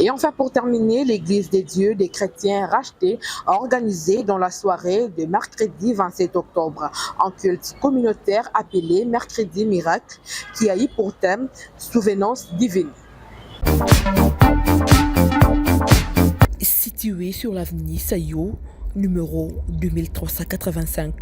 Et enfin, pour terminer, l'Église des dieux des chrétiens rachetés a organisé dans la soirée de mercredi 27 octobre un culte communautaire appelé Mercredi Miracle qui a eu pour thème Souvenance divine. Situé sur l'avenue Sayo, numéro 2385,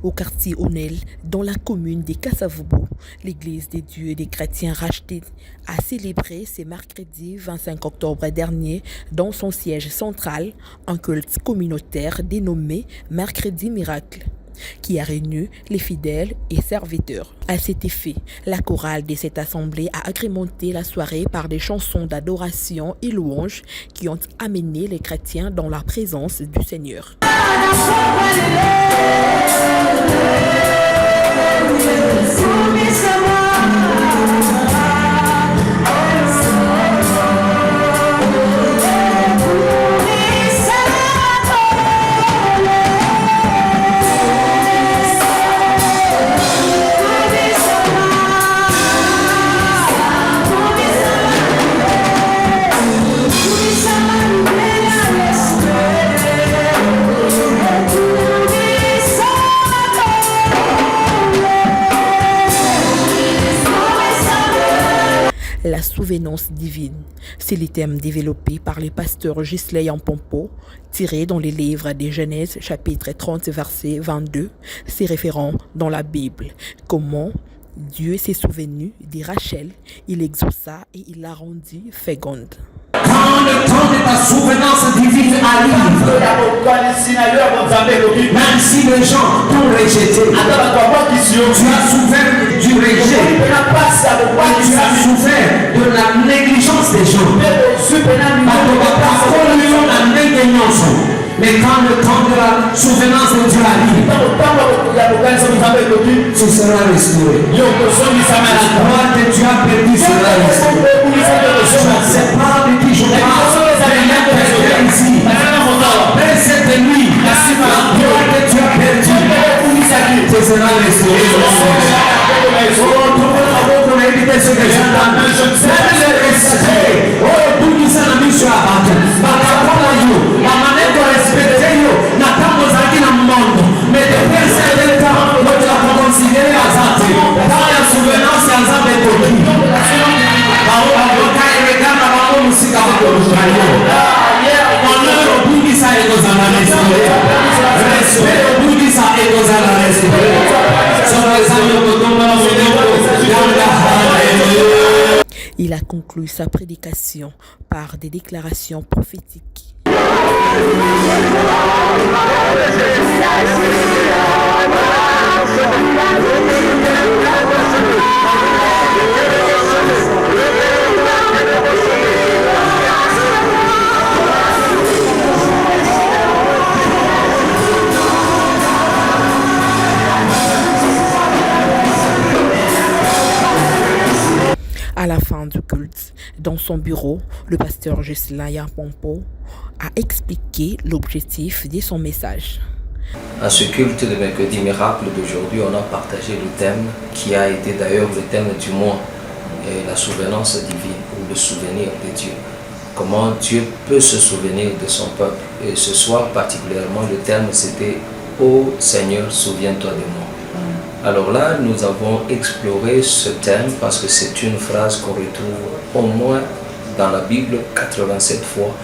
au quartier Onel, dans la commune de Kasavubu, l'Église des dieux des chrétiens rachetés a célébré ce mercredi 25 octobre dernier dans son siège central un culte communautaire dénommé Mercredi Miracle, qui a réuni les fidèles et serviteurs. À cet effet, la chorale de cette assemblée a agrémenté la soirée par des chansons d'adoration et louanges qui ont amené les chrétiens dans la présence du Seigneur. La souvenance divine, c'est le thème développé par le pasteur Gisley Yampompo, tiré dans les livres de Genèse chapitre 30 verset 22, c'est référent dans la Bible. Comment Dieu s'est souvenu de Rachel, il l'exauça et il l'a rendue féconde. Quand le temps de ta souvenance divine arrive, même si les gens t'ont rejeté, tu as souffert du rejet, tu as souffert de la négligence des gens. Mais quand le temps de la souvenance de Dieu arrive, tu seras restauré. La gloire que tu as perdue sera restaurée. C'est pas de qui je parle. Ici. Après cette nuit, la gloire que tu as perdue, tu seras restauré. Il a conclu sa prédication par des déclarations prophétiques. À la fin du culte, dans son bureau, le pasteur Gisley Yampompo a expliqué l'objectif de son message. À ce culte de mercredi miracle d'aujourd'hui, on a partagé le thème qui a été d'ailleurs le thème du mois, la souvenance divine ou le souvenir de Dieu. Comment Dieu peut se souvenir de son peuple. Et ce soir particulièrement, le thème c'était « Ô Seigneur, souviens-toi de moi ». Alors là, nous avons exploré ce thème parce que c'est une phrase qu'on retrouve au moins dans la Bible 87 fois,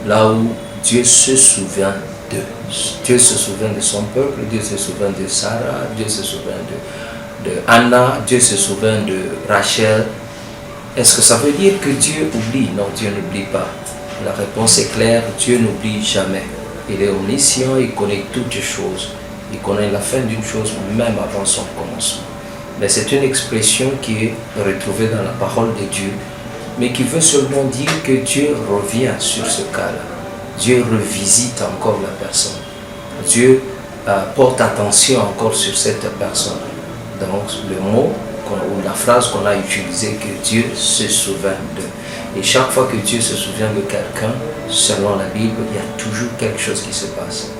là où Dieu se souvient d'eux. Dieu se souvient de son peuple, Dieu se souvient de Sarah, Dieu se souvient de Anna, Dieu se souvient de Rachel. Est-ce que ça veut dire que Dieu oublie? Non, Dieu n'oublie pas. La réponse est claire, Dieu n'oublie jamais. Il est omniscient, il connaît toutes choses. Il connaît la fin d'une chose même avant son commencement. Mais c'est une expression qui est retrouvée dans la parole de Dieu, mais qui veut seulement dire que Dieu revient sur ce cas-là. Dieu revisite encore la personne. Dieu porte attention encore sur cette personne. Donc le mot ou la phrase qu'on a utilisée, que Dieu se souvient d'eux. Et chaque fois que Dieu se souvient de quelqu'un, selon la Bible, il y a toujours quelque chose qui se passe.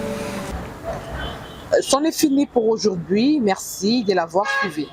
C'en est fini pour aujourd'hui. Merci de l'avoir suivi.